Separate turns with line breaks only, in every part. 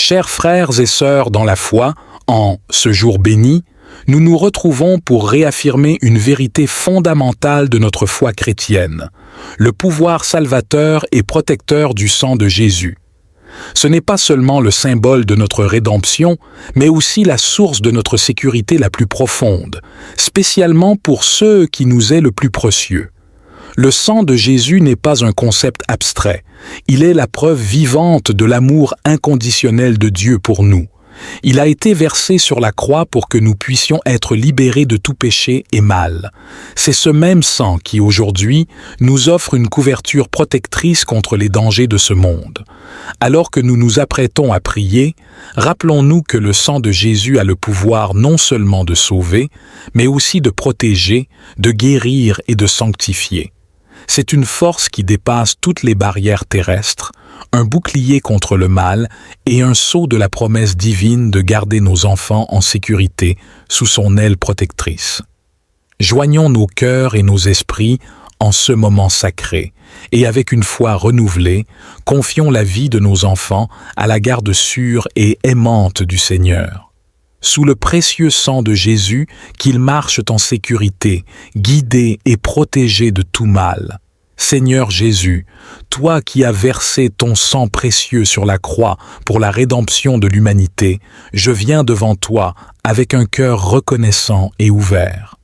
Chers frères et sœurs dans la foi, en ce jour béni, nous nous retrouvons pour réaffirmer une vérité fondamentale de notre foi chrétienne, le pouvoir salvateur et protecteur du sang de Jésus. Ce n'est pas seulement le symbole de notre rédemption, mais aussi la source de notre sécurité la plus profonde, spécialement pour ceux qui nous est le plus précieux. Le sang de Jésus n'est pas un concept abstrait, il est la preuve vivante de l'amour inconditionnel de Dieu pour nous. Il a été versé sur la croix pour que nous puissions être libérés de tout péché et mal. C'est ce même sang qui, aujourd'hui, nous offre une couverture protectrice contre les dangers de ce monde. Alors que nous nous apprêtons à prier, rappelons-nous que le sang de Jésus a le pouvoir non seulement de sauver, mais aussi de protéger, de guérir et de sanctifier. C'est une force qui dépasse toutes les barrières terrestres, un bouclier contre le mal et un sceau de la promesse divine de garder nos enfants en sécurité sous son aile protectrice. Joignons nos cœurs et nos esprits en ce moment sacré et avec une foi renouvelée, confions la vie de nos enfants à la garde sûre et aimante du Seigneur. Sous le précieux sang de Jésus, qu'ils marchent en sécurité, guidés et protégés de tout mal. Seigneur Jésus, toi qui as versé ton sang précieux sur la croix pour la rédemption de l'humanité, je viens devant toi avec un cœur reconnaissant et ouvert.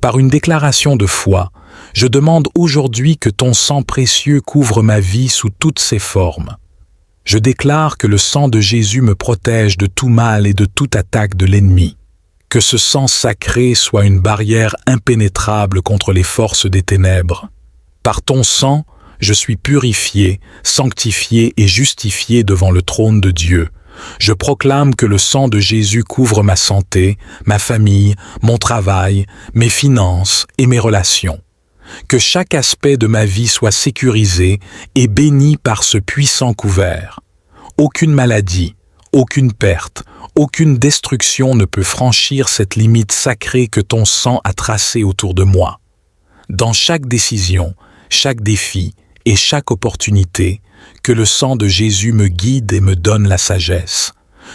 Par une déclaration de foi, je demande aujourd'hui que ton sang précieux couvre ma vie sous toutes ses formes. Je déclare que le sang de Jésus me protège de tout mal et de toute attaque de l'ennemi. Que ce sang sacré soit une barrière impénétrable contre les forces des ténèbres. Par ton sang, je suis purifié, sanctifié et justifié devant le trône de Dieu. Je proclame que le sang de Jésus couvre ma santé, ma famille, mon travail, mes finances et mes relations. Que chaque aspect de ma vie soit sécurisé et béni par ce puissant couvert. Aucune maladie, aucune perte, aucune destruction ne peut franchir cette limite sacrée que ton sang a tracée autour de moi. Dans chaque décision, chaque défi et chaque opportunité, que le sang de Jésus me guide et me donne la sagesse.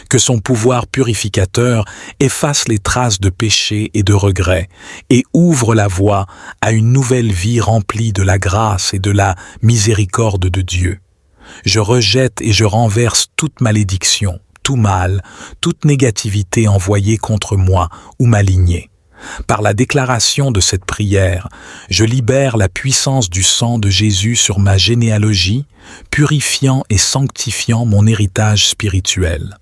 Que son pouvoir purificateur efface les traces de péché et de regret et ouvre la voie à une nouvelle vie remplie de la grâce et de la miséricorde de Dieu. Je rejette et je renverse toute malédiction, tout mal, toute négativité envoyée contre moi ou ma lignée. Par la déclaration de cette prière, je libère la puissance du sang de Jésus sur ma généalogie, purifiant et sanctifiant mon héritage spirituel.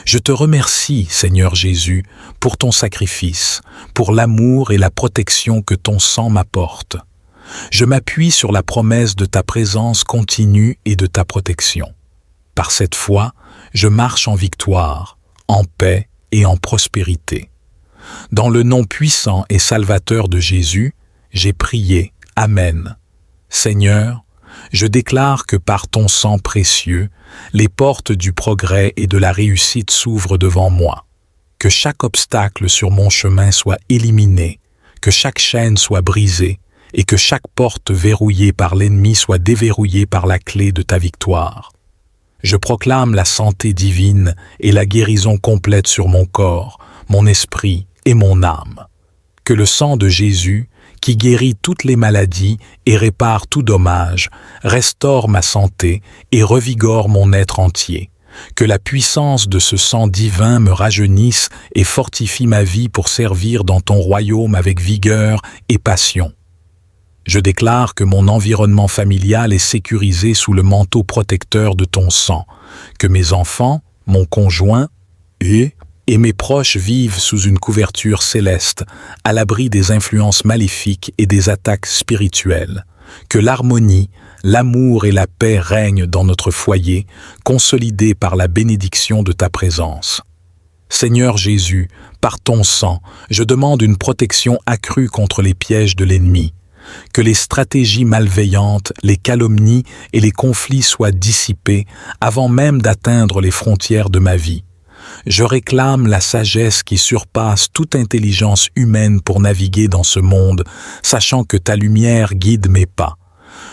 Je te remercie, Seigneur Jésus, pour ton sacrifice, pour l'amour et la protection que ton sang m'apporte. Je m'appuie sur la promesse de ta présence continue et de ta protection. Par cette foi, je marche en victoire, en paix et en prospérité. Dans le nom puissant et salvateur de Jésus, j'ai prié. Amen. Seigneur, je déclare que par ton sang précieux, les portes du progrès et de la réussite s'ouvrent devant moi. Que chaque obstacle sur mon chemin soit éliminé, que chaque chaîne soit brisée et que chaque porte verrouillée par l'ennemi soit déverrouillée par la clé de ta victoire. Je proclame la santé divine et la guérison complète sur mon corps, mon esprit et mon âme. Que le sang de Jésus, qui guérit toutes les maladies et répare tout dommage, restaure ma santé et revigore mon être entier. Que la puissance de ce sang divin me rajeunisse et fortifie ma vie pour servir dans ton royaume avec vigueur et passion. Je déclare que mon environnement familial est sécurisé sous le manteau protecteur de ton sang, que mes enfants, mon conjoint et mes proches vivent sous une couverture céleste, à l'abri des influences maléfiques et des attaques spirituelles. Que l'harmonie, l'amour et la paix règnent dans notre foyer, consolidés par la bénédiction de ta présence. Seigneur Jésus, par ton sang, je demande une protection accrue contre les pièges de l'ennemi. Que les stratégies malveillantes, les calomnies et les conflits soient dissipés avant même d'atteindre les frontières de ma vie. Je réclame la sagesse qui surpasse toute intelligence humaine pour naviguer dans ce monde, sachant que ta lumière guide mes pas.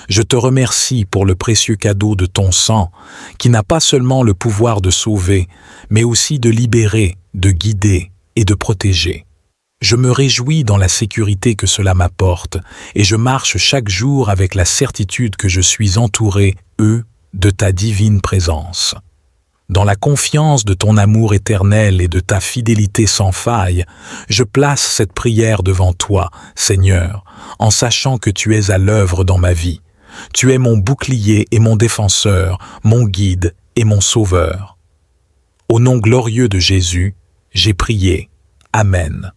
Je te remercie pour le précieux cadeau de ton sang, qui n'a pas seulement le pouvoir de sauver, mais aussi de libérer, de guider et de protéger. Je me réjouis dans la sécurité que cela m'apporte, et je marche chaque jour avec la certitude que je suis entouré, de ta divine présence. Dans la confiance de ton amour éternel et de ta fidélité sans faille, je place cette prière devant toi, Seigneur, en sachant que tu es à l'œuvre dans ma vie. Tu es mon bouclier et mon défenseur, mon guide et mon sauveur. Au nom glorieux de Jésus, j'ai prié. Amen.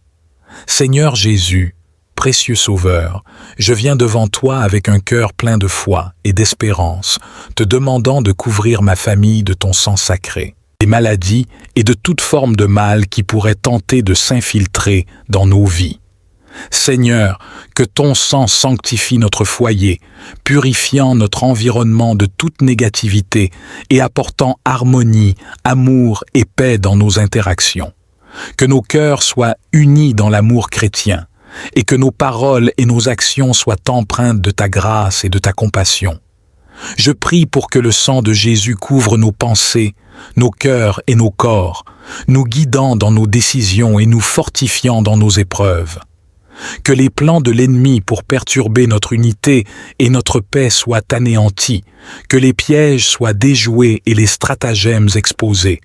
Seigneur Jésus, précieux Sauveur, je viens devant toi avec un cœur plein de foi et d'espérance, te demandant de couvrir ma famille de ton sang sacré, des maladies et de toute forme de mal qui pourrait tenter de s'infiltrer dans nos vies. Seigneur, que ton sang sanctifie notre foyer, purifiant notre environnement de toute négativité et apportant harmonie, amour et paix dans nos interactions. Que nos cœurs soient unis dans l'amour chrétien, et que nos paroles et nos actions soient empreintes de ta grâce et de ta compassion. Je prie pour que le sang de Jésus couvre nos pensées, nos cœurs et nos corps, nous guidant dans nos décisions et nous fortifiant dans nos épreuves. Que les plans de l'ennemi pour perturber notre unité et notre paix soient anéantis, que les pièges soient déjoués et les stratagèmes exposés.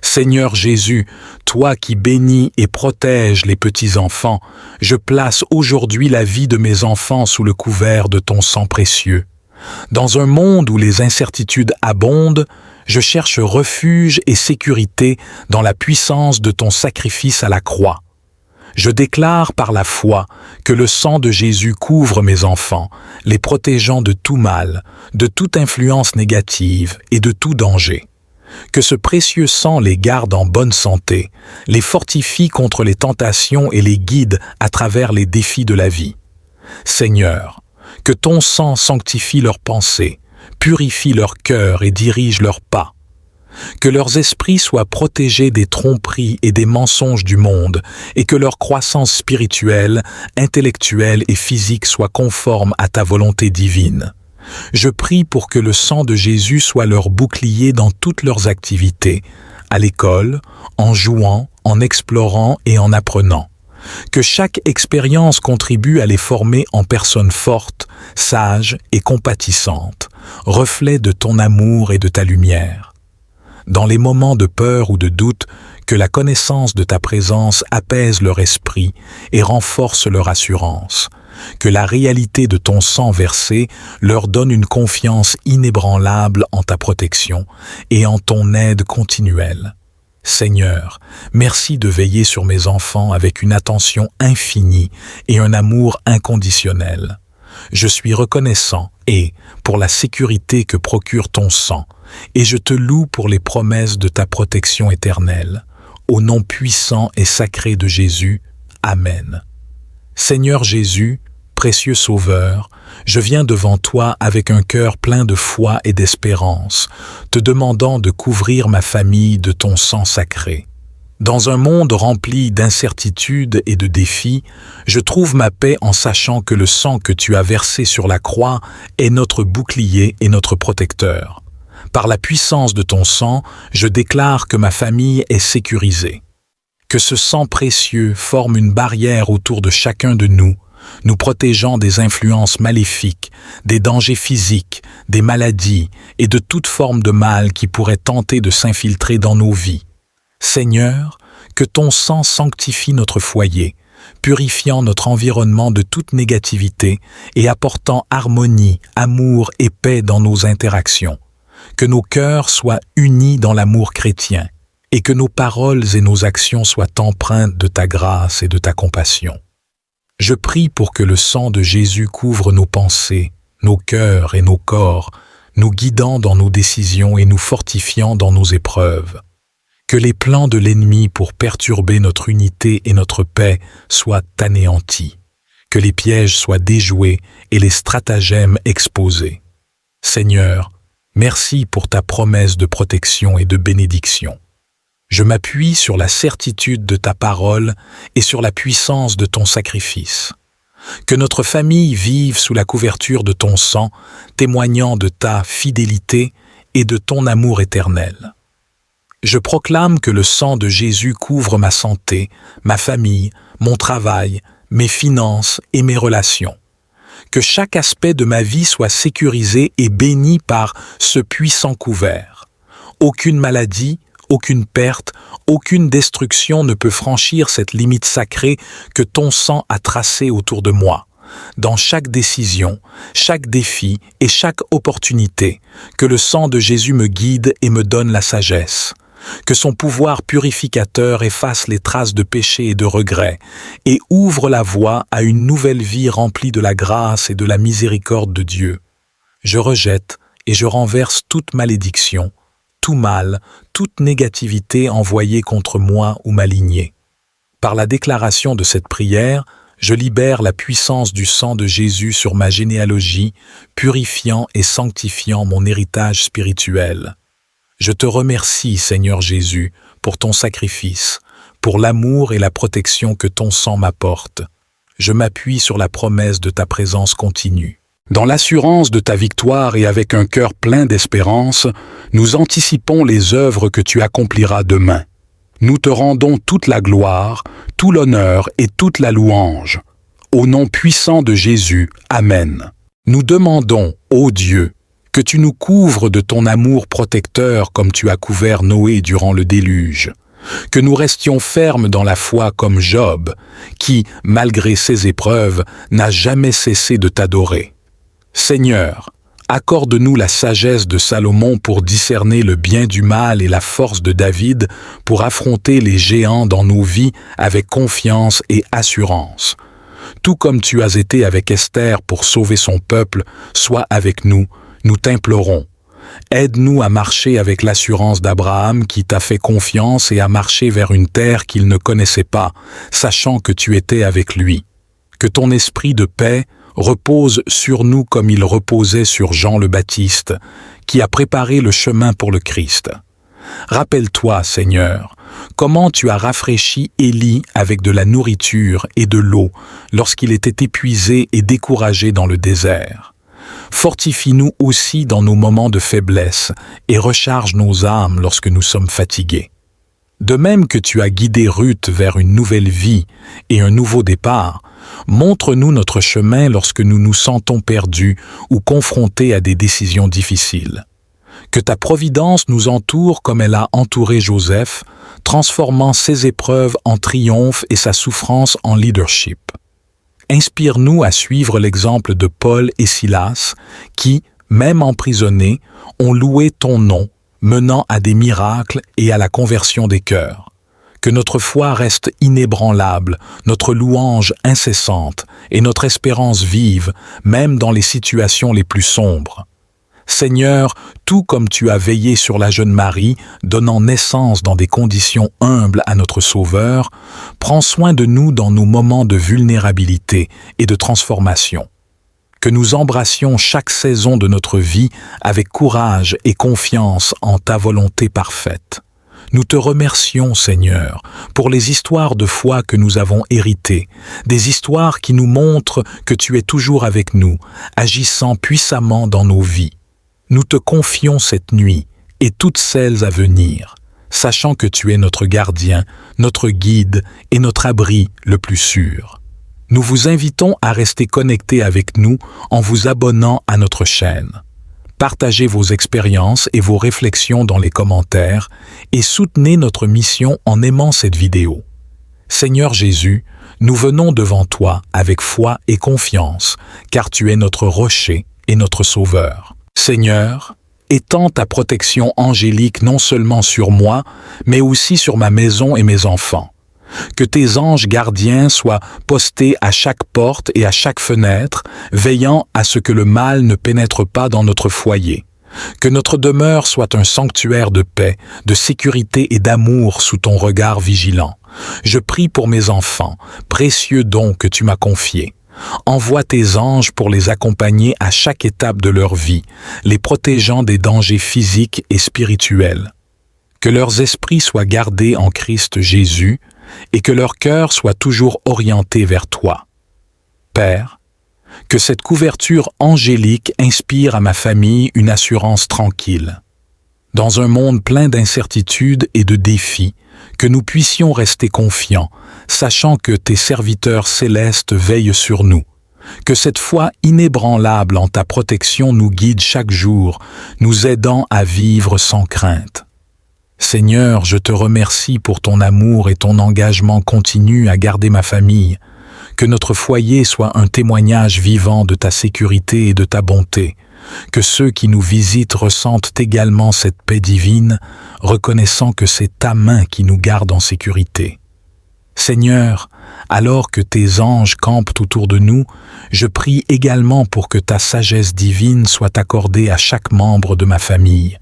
Seigneur Jésus, toi qui bénis et protèges les petits-enfants, je place aujourd'hui la vie de mes enfants sous le couvert de ton sang précieux. Dans un monde où les incertitudes abondent, je cherche refuge et sécurité dans la puissance de ton sacrifice à la croix. Je déclare par la foi que le sang de Jésus couvre mes enfants, les protégeant de tout mal, de toute influence négative et de tout danger. Que ce précieux sang les garde en bonne santé, les fortifie contre les tentations et les guide à travers les défis de la vie. Seigneur, que ton sang sanctifie leurs pensées, purifie leur cœur et dirige leurs pas. Que leurs esprits soient protégés des tromperies et des mensonges du monde et que leur croissance spirituelle, intellectuelle et physique soit conforme à ta volonté divine. Je prie pour que le sang de Jésus soit leur bouclier dans toutes leurs activités, à l'école, en jouant, en explorant et en apprenant. Que chaque expérience contribue à les former en personnes fortes, sages et compatissantes, reflet de ton amour et de ta lumière. Dans les moments de peur ou de doute, que la connaissance de ta présence apaise leur esprit et renforce leur assurance. Que la réalité de ton sang versé leur donne une confiance inébranlable en ta protection et en ton aide continuelle. Seigneur, merci de veiller sur mes enfants avec une attention infinie et un amour inconditionnel. Je suis reconnaissant pour la sécurité que procure ton sang, et je te loue pour les promesses de ta protection éternelle. Au nom puissant et sacré de Jésus, Amen. Seigneur Jésus, précieux Sauveur, je viens devant toi avec un cœur plein de foi et d'espérance, te demandant de couvrir ma famille de ton sang sacré. Dans un monde rempli d'incertitudes et de défis, je trouve ma paix en sachant que le sang que tu as versé sur la croix est notre bouclier et notre protecteur. Par la puissance de ton sang, je déclare que ma famille est sécurisée. Que ce sang précieux forme une barrière autour de chacun de nous, nous protégeant des influences maléfiques, des dangers physiques, des maladies et de toute forme de mal qui pourrait tenter de s'infiltrer dans nos vies. Seigneur, que ton sang sanctifie notre foyer, purifiant notre environnement de toute négativité et apportant harmonie, amour et paix dans nos interactions. Que nos cœurs soient unis dans l'amour chrétien et que nos paroles et nos actions soient empreintes de ta grâce et de ta compassion. Je prie pour que le sang de Jésus couvre nos pensées, nos cœurs et nos corps, nous guidant dans nos décisions et nous fortifiant dans nos épreuves. Que les plans de l'ennemi pour perturber notre unité et notre paix soient anéantis. Que les pièges soient déjoués et les stratagèmes exposés. Seigneur, merci pour ta promesse de protection et de bénédiction. Je m'appuie sur la certitude de ta parole et sur la puissance de ton sacrifice. Que notre famille vive sous la couverture de ton sang, témoignant de ta fidélité et de ton amour éternel. Je proclame que le sang de Jésus couvre ma santé, ma famille, mon travail, mes finances et mes relations. Que chaque aspect de ma vie soit sécurisé et béni par ce puissant couvert. Aucune maladie, aucune perte, aucune destruction ne peut franchir cette limite sacrée que ton sang a tracée autour de moi. Dans chaque décision, chaque défi et chaque opportunité, que le sang de Jésus me guide et me donne la sagesse. Que son pouvoir purificateur efface les traces de péché et de regret et ouvre la voie à une nouvelle vie remplie de la grâce et de la miséricorde de Dieu. Je rejette et je renverse toute malédiction, tout mal, toute négativité envoyée contre moi ou ma lignée. Par la déclaration de cette prière, je libère la puissance du sang de Jésus sur ma généalogie, purifiant et sanctifiant mon héritage spirituel. Je te remercie, Seigneur Jésus, pour ton sacrifice, pour l'amour et la protection que ton sang m'apporte. Je m'appuie sur la promesse de ta présence continue. Dans l'assurance de ta victoire et avec un cœur plein d'espérance, nous anticipons les œuvres que tu accompliras demain. Nous te rendons toute la gloire, tout l'honneur et toute la louange. Au nom puissant de Jésus, Amen. Nous demandons, ô Dieu, que tu nous couvres de ton amour protecteur comme tu as couvert Noé durant le déluge, que nous restions fermes dans la foi comme Job, qui, malgré ses épreuves, n'a jamais cessé de t'adorer. Seigneur, accorde-nous la sagesse de Salomon pour discerner le bien du mal et la force de David pour affronter les géants dans nos vies avec confiance et assurance. Tout comme tu as été avec Esther pour sauver son peuple, sois avec nous, nous t'implorons. Aide-nous à marcher avec l'assurance d'Abraham qui t'a fait confiance et à marcher vers une terre qu'il ne connaissait pas, sachant que tu étais avec lui. Que ton esprit de paix repose sur nous comme il reposait sur Jean le Baptiste, qui a préparé le chemin pour le Christ. Rappelle-toi, Seigneur, comment tu as rafraîchi Élie avec de la nourriture et de l'eau lorsqu'il était épuisé et découragé dans le désert. Fortifie-nous aussi dans nos moments de faiblesse et recharge nos âmes lorsque nous sommes fatigués. De même que tu as guidé Ruth vers une nouvelle vie et un nouveau départ, montre-nous notre chemin lorsque nous nous sentons perdus ou confrontés à des décisions difficiles. Que ta providence nous entoure comme elle a entouré Joseph, transformant ses épreuves en triomphe et sa souffrance en leadership. Inspire-nous à suivre l'exemple de Paul et Silas qui, même emprisonnés, ont loué ton nom, menant à des miracles et à la conversion des cœurs. Que notre foi reste inébranlable, notre louange incessante et notre espérance vive, même dans les situations les plus sombres. Seigneur, tout comme tu as veillé sur la jeune Marie, donnant naissance dans des conditions humbles à notre Sauveur, prends soin de nous dans nos moments de vulnérabilité et de transformation. Que nous embrassions chaque saison de notre vie avec courage et confiance en ta volonté parfaite. Nous te remercions, Seigneur, pour les histoires de foi que nous avons héritées, des histoires qui nous montrent que tu es toujours avec nous, agissant puissamment dans nos vies. Nous te confions cette nuit et toutes celles à venir, sachant que tu es notre gardien, notre guide et notre abri le plus sûr. Nous vous invitons à rester connectés avec nous en vous abonnant à notre chaîne. Partagez vos expériences et vos réflexions dans les commentaires et soutenez notre mission en aimant cette vidéo. Seigneur Jésus, nous venons devant toi avec foi et confiance, car tu es notre rocher et notre sauveur. Seigneur, étends ta protection angélique non seulement sur moi, mais aussi sur ma maison et mes enfants. Que tes anges gardiens soient postés à chaque porte et à chaque fenêtre, veillant à ce que le mal ne pénètre pas dans notre foyer. Que notre demeure soit un sanctuaire de paix, de sécurité et d'amour sous ton regard vigilant. Je prie pour mes enfants, précieux don que tu m'as confiés. Envoie tes anges pour les accompagner à chaque étape de leur vie, les protégeant des dangers physiques et spirituels. Que leurs esprits soient gardés en Christ Jésus et que leur cœur soit toujours orienté vers toi. Père, que cette couverture angélique inspire à ma famille une assurance tranquille. Dans un monde plein d'incertitudes et de défis, que nous puissions rester confiants, sachant que tes serviteurs célestes veillent sur nous. Que cette foi inébranlable en ta protection nous guide chaque jour, nous aidant à vivre sans crainte. Seigneur, je te remercie pour ton amour et ton engagement continu à garder ma famille. Que notre foyer soit un témoignage vivant de ta sécurité et de ta bonté. Que ceux qui nous visitent ressentent également cette paix divine, reconnaissant que c'est ta main qui nous garde en sécurité. Seigneur, alors que tes anges campent autour de nous, je prie également pour que ta sagesse divine soit accordée à chaque membre de ma famille.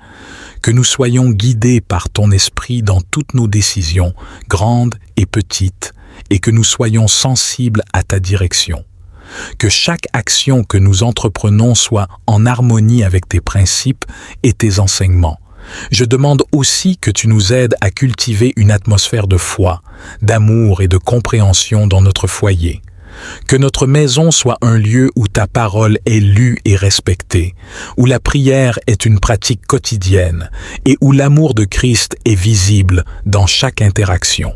Que nous soyons guidés par ton esprit dans toutes nos décisions, grandes et petites, et que nous soyons sensibles à ta direction. Que chaque action que nous entreprenons soit en harmonie avec tes principes et tes enseignements. Je demande aussi que tu nous aides à cultiver une atmosphère de foi, d'amour et de compréhension dans notre foyer. Que notre maison soit un lieu où ta parole est lue et respectée, où la prière est une pratique quotidienne et où l'amour de Christ est visible dans chaque interaction.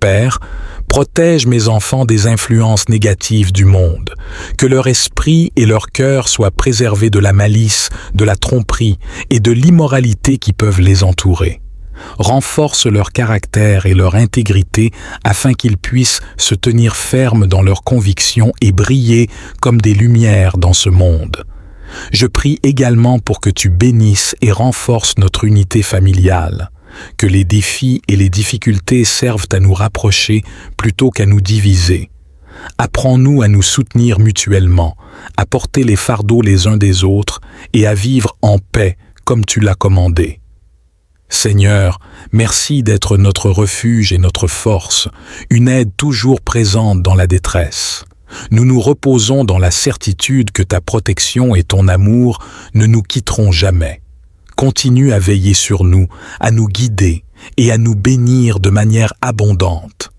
Père, protège mes enfants des influences négatives du monde, que leur esprit et leur cœur soient préservés de la malice, de la tromperie et de l'immoralité qui peuvent les entourer. Renforce leur caractère et leur intégrité afin qu'ils puissent se tenir fermes dans leurs convictions et briller comme des lumières dans ce monde. Je prie également pour que tu bénisses et renforces notre unité familiale. Que les défis et les difficultés servent à nous rapprocher plutôt qu'à nous diviser. Apprends-nous à nous soutenir mutuellement, à porter les fardeaux les uns des autres et à vivre en paix comme tu l'as commandé. Seigneur, merci d'être notre refuge et notre force, une aide toujours présente dans la détresse. Nous nous reposons dans la certitude que ta protection et ton amour ne nous quitteront jamais. Continue à veiller sur nous, à nous guider et à nous bénir de manière abondante.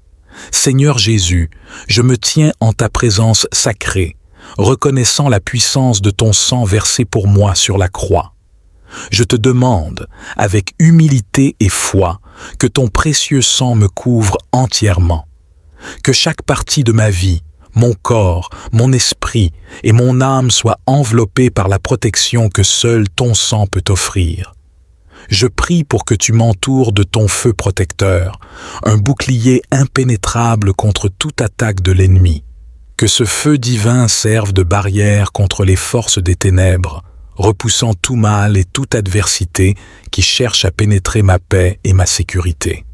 Seigneur Jésus, je me tiens en ta présence sacrée, reconnaissant la puissance de ton sang versé pour moi sur la croix. Je te demande, avec humilité et foi, que ton précieux sang me couvre entièrement. Que chaque partie de ma vie, mon corps, mon esprit et mon âme soient enveloppés par la protection que seul ton sang peut offrir. Je prie pour que tu m'entoures de ton feu protecteur, un bouclier impénétrable contre toute attaque de l'ennemi. Que ce feu divin serve de barrière contre les forces des ténèbres, repoussant tout mal et toute adversité qui cherche à pénétrer ma paix et ma sécurité.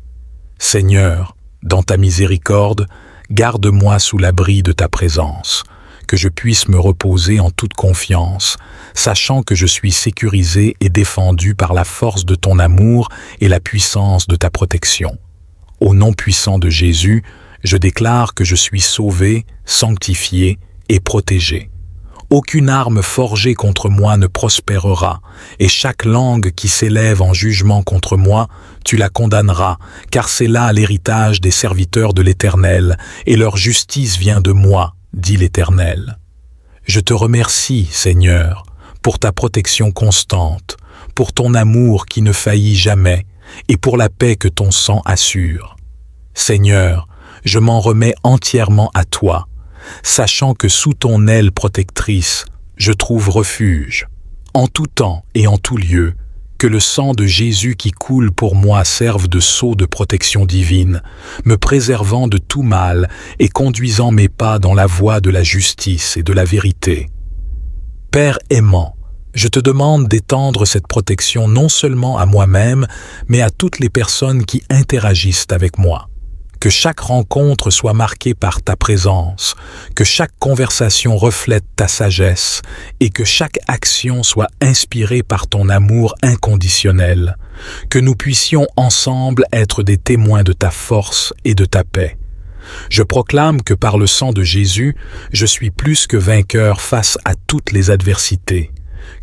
Seigneur, dans ta miséricorde, garde-moi sous l'abri de ta présence, que je puisse me reposer en toute confiance, sachant que je suis sécurisé et défendu par la force de ton amour et la puissance de ta protection. Au nom puissant de Jésus, je déclare que je suis sauvé, sanctifié et protégé. Aucune arme forgée contre moi ne prospérera, et chaque langue qui s'élève en jugement contre moi, tu la condamneras, car c'est là l'héritage des serviteurs de l'Éternel, et leur justice vient de moi, dit l'Éternel. Je te remercie, Seigneur, pour ta protection constante, pour ton amour qui ne faillit jamais, et pour la paix que ton sang assure. Seigneur, je m'en remets entièrement à toi, sachant que sous ton aile protectrice, je trouve refuge. En tout temps et en tout lieu, que le sang de Jésus qui coule pour moi serve de sceau de protection divine, me préservant de tout mal et conduisant mes pas dans la voie de la justice et de la vérité. Père aimant, je te demande d'étendre cette protection non seulement à moi-même, mais à toutes les personnes qui interagissent avec moi. Que chaque rencontre soit marquée par ta présence, que chaque conversation reflète ta sagesse et que chaque action soit inspirée par ton amour inconditionnel, que nous puissions ensemble être des témoins de ta force et de ta paix. Je proclame que par le sang de Jésus, je suis plus que vainqueur face à toutes les adversités.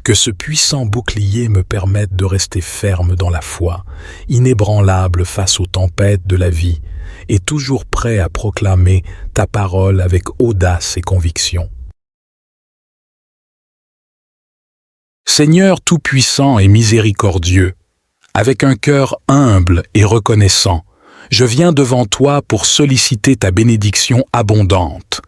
Que ce puissant bouclier me permette de rester ferme dans la foi, inébranlable face aux tempêtes de la vie, et toujours prêt à proclamer ta parole avec audace et conviction. Seigneur tout-puissant et miséricordieux, avec un cœur humble et reconnaissant, je viens devant toi pour solliciter ta bénédiction abondante.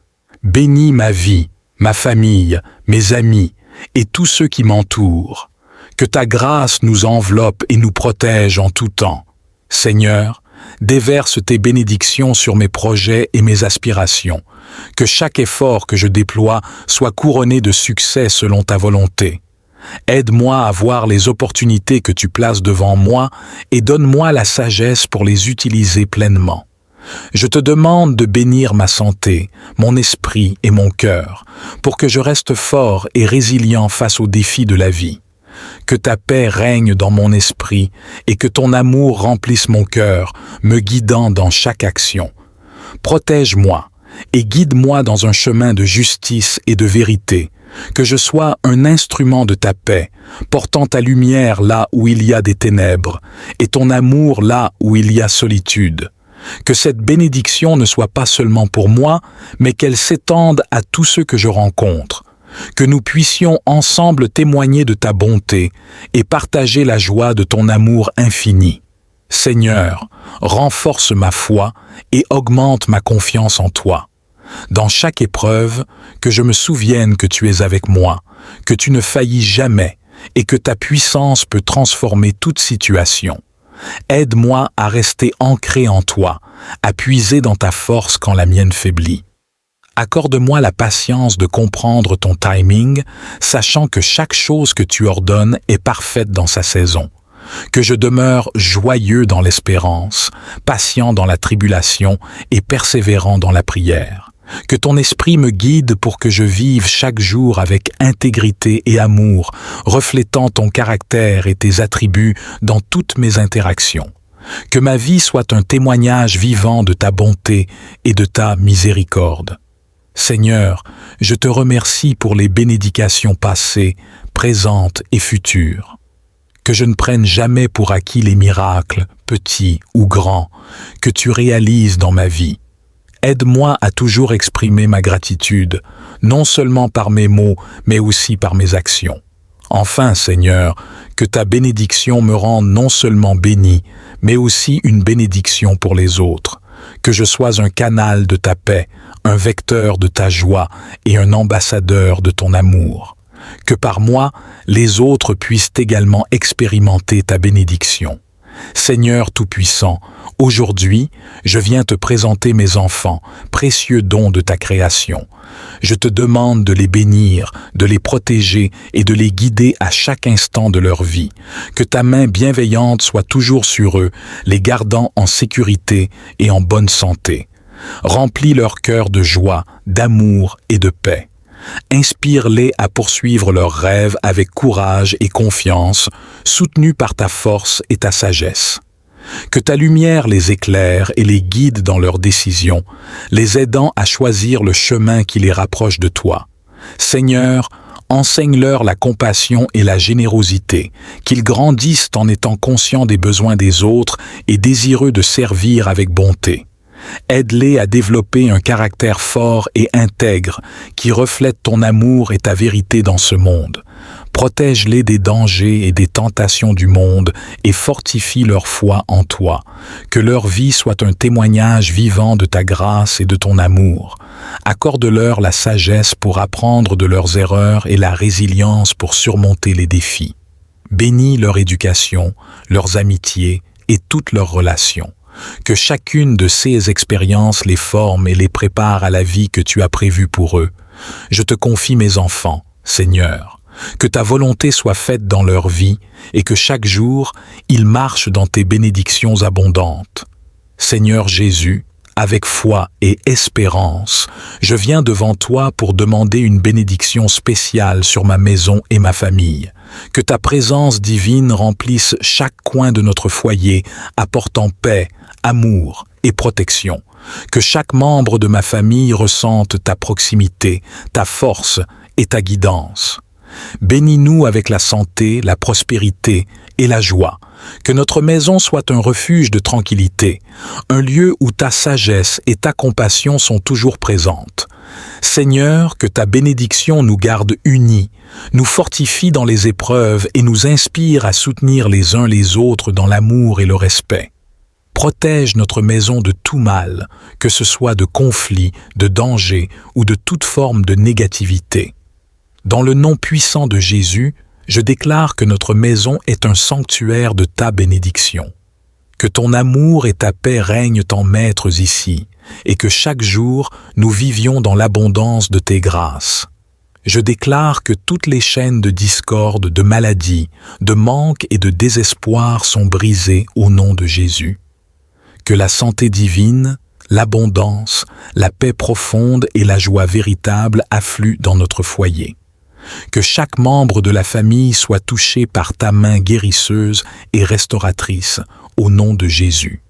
Bénis ma vie, ma famille, mes amis et tous ceux qui m'entourent. Que ta grâce nous enveloppe et nous protège en tout temps. Seigneur, déverse tes bénédictions sur mes projets et mes aspirations. Que chaque effort que je déploie soit couronné de succès selon ta volonté. Aide-moi à voir les opportunités que tu places devant moi et donne-moi la sagesse pour les utiliser pleinement. Je te demande de bénir ma santé, mon esprit et mon cœur, pour que je reste fort et résilient face aux défis de la vie. Que ta paix règne dans mon esprit et que ton amour remplisse mon cœur, me guidant dans chaque action. Protège-moi et guide-moi dans un chemin de justice et de vérité, que je sois un instrument de ta paix, portant ta lumière là où il y a des ténèbres, et ton amour là où il y a solitude. Que cette bénédiction ne soit pas seulement pour moi, mais qu'elle s'étende à tous ceux que je rencontre. Que nous puissions ensemble témoigner de ta bonté et partager la joie de ton amour infini. Seigneur, renforce ma foi et augmente ma confiance en toi. Dans chaque épreuve, que je me souvienne que tu es avec moi, que tu ne faillis jamais et que ta puissance peut transformer toute situation. Aide-moi à rester ancré en toi, à puiser dans ta force quand la mienne faiblit. Accorde-moi la patience de comprendre ton timing, sachant que chaque chose que tu ordonnes est parfaite dans sa saison. Que je demeure joyeux dans l'espérance, patient dans la tribulation et persévérant dans la prière. Que ton esprit me guide pour que je vive chaque jour avec intégrité et amour, reflétant ton caractère et tes attributs dans toutes mes interactions. Que ma vie soit un témoignage vivant de ta bonté et de ta miséricorde. Seigneur, je te remercie pour les bénédictions passées, présentes et futures. Que je ne prenne jamais pour acquis les miracles, petits ou grands, que tu réalises dans ma vie. Aide-moi à toujours exprimer ma gratitude, non seulement par mes mots, mais aussi par mes actions. Enfin, Seigneur, que ta bénédiction me rende non seulement béni, mais aussi une bénédiction pour les autres. Que je sois un canal de ta paix, un vecteur de ta joie et un ambassadeur de ton amour. Que par moi, les autres puissent également expérimenter ta bénédiction. Seigneur Tout-Puissant, aujourd'hui, je viens te présenter mes enfants, précieux dons de ta création. Je te demande de les bénir, de les protéger et de les guider à chaque instant de leur vie. Que ta main bienveillante soit toujours sur eux, les gardant en sécurité et en bonne santé. Remplis leur cœur de joie, d'amour et de paix. Inspire-les à poursuivre leurs rêves avec courage et confiance, soutenus par ta force et ta sagesse. Que ta lumière les éclaire et les guide dans leurs décisions, les aidant à choisir le chemin qui les rapproche de toi. Seigneur, enseigne-leur la compassion et la générosité, qu'ils grandissent en étant conscients des besoins des autres et désireux de servir avec bonté. Aide-les à développer un caractère fort et intègre qui reflète ton amour et ta vérité dans ce monde. Protège-les des dangers et des tentations du monde et fortifie leur foi en toi. Que leur vie soit un témoignage vivant de ta grâce et de ton amour. Accorde-leur la sagesse pour apprendre de leurs erreurs et la résilience pour surmonter les défis. Bénis leur éducation, leurs amitiés et toutes leurs relations. Que chacune de ces expériences les forme et les prépare à la vie que tu as prévue pour eux. Je te confie mes enfants, Seigneur. Que ta volonté soit faite dans leur vie et que chaque jour, ils marchent dans tes bénédictions abondantes. Seigneur Jésus, avec foi et espérance, je viens devant toi pour demander une bénédiction spéciale sur ma maison et ma famille. Que ta présence divine remplisse chaque coin de notre foyer, apportant paix, amour et protection. Que chaque membre de ma famille ressente ta proximité, ta force et ta guidance. Bénis-nous avec la santé, la prospérité et la joie. Que notre maison soit un refuge de tranquillité, un lieu où ta sagesse et ta compassion sont toujours présentes. Seigneur, que ta bénédiction nous garde unis, nous fortifie dans les épreuves et nous inspire à soutenir les uns les autres dans l'amour et le respect. Protège notre maison de tout mal, que ce soit de conflits, de dangers ou de toute forme de négativité. Dans le nom puissant de Jésus, je déclare que notre maison est un sanctuaire de ta bénédiction. Que ton amour et ta paix règnent en maîtres ici, et que chaque jour nous vivions dans l'abondance de tes grâces. Je déclare que toutes les chaînes de discorde, de maladie, de manque et de désespoir sont brisées au nom de Jésus. Que la santé divine, l'abondance, la paix profonde et la joie véritable affluent dans notre foyer. Que chaque membre de la famille soit touché par ta main guérisseuse et restauratrice, au nom de Jésus.